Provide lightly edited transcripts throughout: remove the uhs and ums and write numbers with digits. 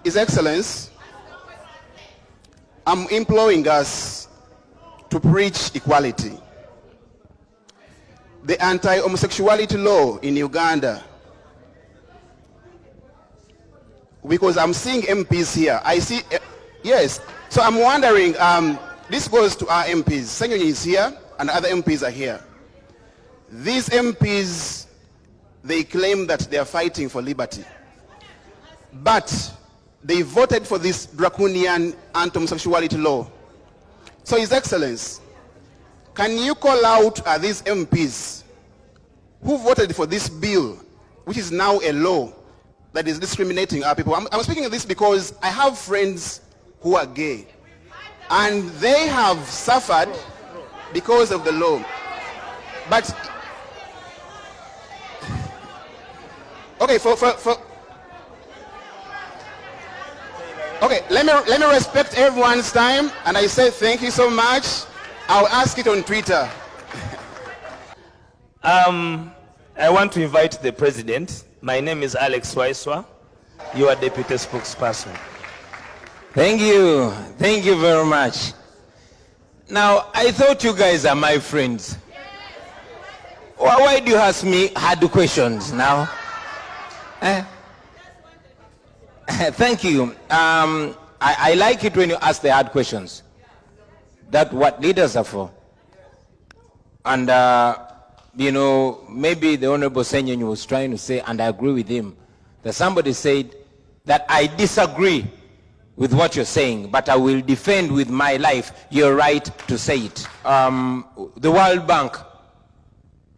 His Excellency, I'm imploring us to preach equality. The anti-homosexuality law in Uganda, because I'm seeing MPs here. I see, yes. So I'm wondering, this goes to our MPs. Senyonyi is here and other MPs are here. These MPs, they claim that they are fighting for liberty. But they voted for this draconian anti-homosexuality law. So His Excellency, can you call out these MPs who voted for this bill, which is now a law that is discriminating our people? I'm speaking of this because I have friends who are gay, and they have suffered because of the law. But okay, okay, let me respect everyone's time, and I say thank you so much. I'll ask it on Twitter. I want to invite the President. My name is Alex Waiswa. You are Deputy Spokesperson. Thank you. Thank you very much. Now, I thought you guys are my friends. Why do you ask me hard questions now? Thank you. I like it when you ask the hard questions. That's what leaders are for. And, you know, maybe the Honorable Senyonyi was trying to say, and I agree with him, that somebody said that I disagree with what you're saying, but I will defend with my life your right to say it. The World Bank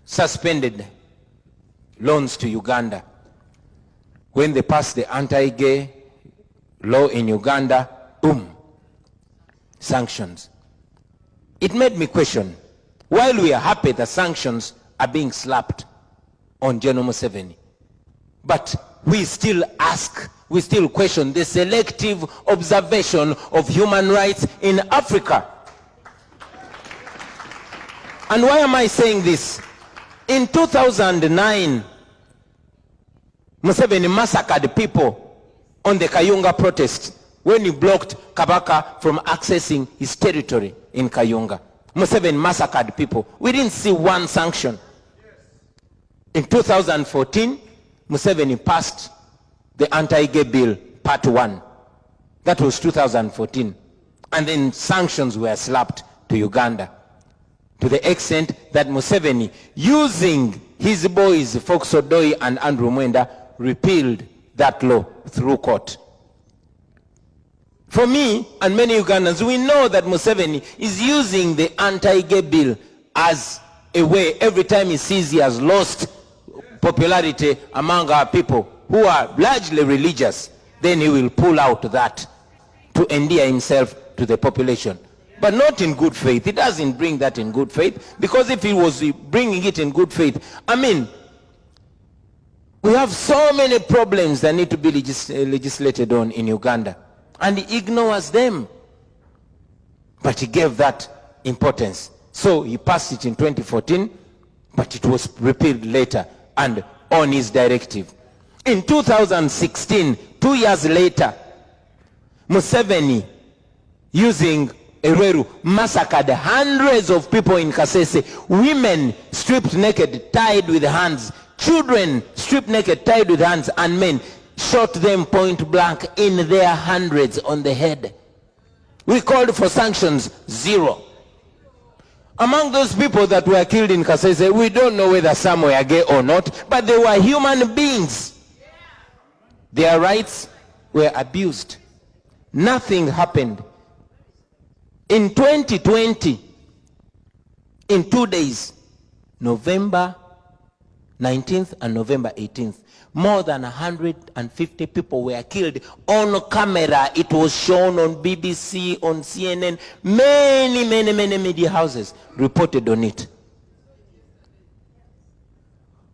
suspended loans to Uganda. When they passed the anti-gay law in Uganda, boom, sanctions. It made me question, while we are happy that sanctions are being slapped on General Museveni, but we still ask, we still question the selective observation of human rights in Africa. And why am I saying this? In 2009, Museveni massacred people on the Kayunga protest when he blocked Kabaka from accessing his territory in Kayunga. Museveni massacred people. We didn't see one sanction. In 2014, Museveni passed the anti-gay bill, part 1. That was 2014. And then sanctions were slapped to Uganda, to the extent that Museveni, using his boys, Fox Odoi and Andrew Mwenda, repealed that law through court. For me and many Ugandans, we know that Museveni is using the anti-gay bill as a way, every time he sees he has lost popularity among our people who are largely religious, then he will pull out that to endear himself to the population. But not in good faith. He doesn't bring that in good faith, because if he was bringing it in good faith, I mean, we have so many problems that need to be legislated on in Uganda, and he ignores them. But he gave that importance. So he passed it in 2014, but it was repealed later and on his directive. In 2016, 2 years later, Museveni, using Ereru, massacred hundreds of people in Kasese. Women stripped naked, tied with hands. Children stripped naked, tied with hands, and men shot them point blank in their hundreds on the head. We called for sanctions, 0. Among those people that were killed in Kasese, we don't know whether some were gay or not, but they were human beings. Their rights were abused. Nothing happened. In 2020, in 2 days, November 19th and November 18th, more than 150 people were killed on camera. It was shown on BBC, on CNN. Many media houses reported on it.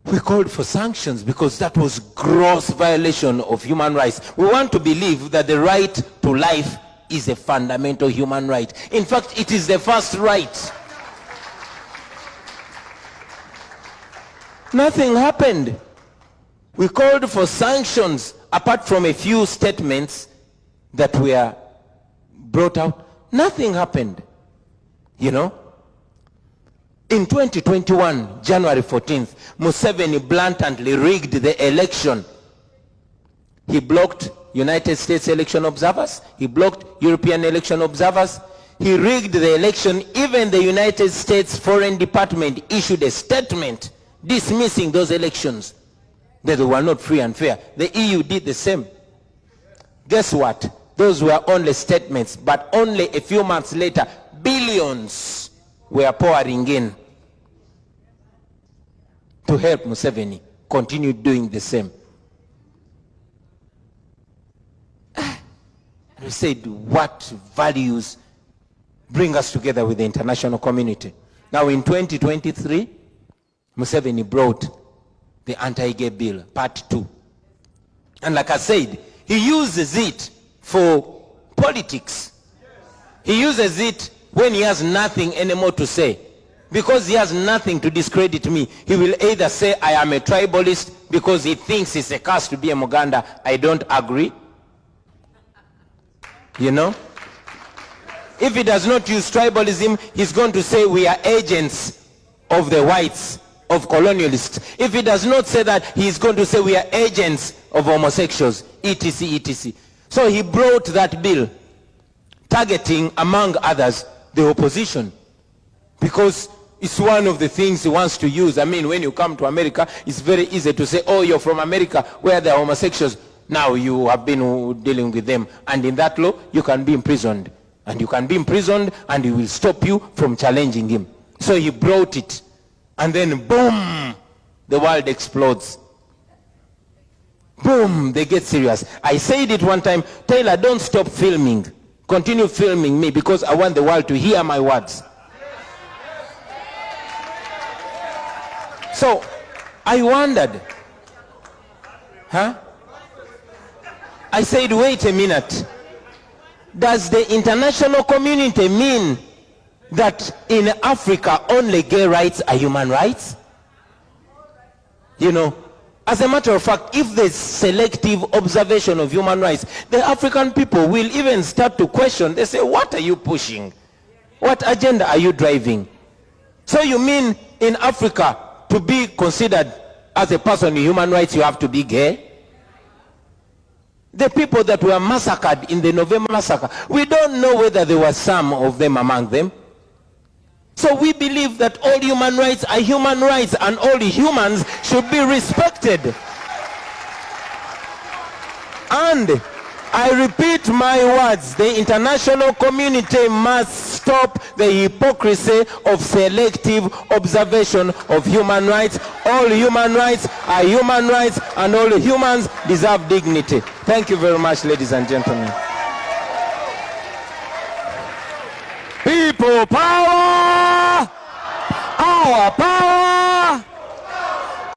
We called for sanctions because that was gross violation of human rights. We want to believe that the right to life is a fundamental human right. In fact, it is the first right. Nothing happened. We called for sanctions, apart from a few statements that were brought out, nothing happened. You know? In 2021, January 14th, Museveni blatantly rigged the election. He blocked United States election observers. He blocked European election observers. He rigged the election. Even the United States Foreign Department issued a statement dismissing those elections, that they were not free and fair. The EU did the same. Guess what? Those were only statements, but only a few months later, billions were pouring in to help Museveni continue doing the same. We said, what values bring us together with the international community? Now in 2023, Museveni brought the anti-gay bill, part 2. And like I said, he uses it for politics. He uses it when he has nothing anymore to say. Because he has nothing to discredit me, he will either say I am a tribalist because he thinks it's a curse to be a Muganda. I don't agree. You know? If he does not use tribalism, he's going to say we are agents of the whites, of colonialists. If he does not say that, he's going to say we are agents of homosexuals, etc., etc. So he brought that bill, targeting, among others, the opposition. Because it's one of the things he wants to use. I mean, when you come to America, it's very easy to say, oh, you're from America, where there are homosexuals. Now you have been dealing with them. And in that law, you can be imprisoned. And you can be imprisoned, and he will stop you from challenging him. So he brought it. And then, boom, the world explodes. Boom, they get serious. I said it one time, Taylor, don't stop filming. Continue filming me, because I want the world to hear my words. So, I wondered, I said, wait a minute. Does the international community mean that in Africa only gay rights are human rights? You know, as a matter of fact, if there's selective observation of human rights, the African people will even start to question. They say, what are you pushing? What agenda are you driving? So you mean in Africa, to be considered as a person in human rights, you have to be gay? The people that were massacred in the November massacre, we don't know whether there were some of them among them. So we believe that all human rights are human rights, and all humans should be respected. And I repeat my words, the international community must stop the hypocrisy of selective observation of human rights. All human rights are human rights, and all humans deserve dignity. Thank you very much, ladies and gentlemen. People power! Our power!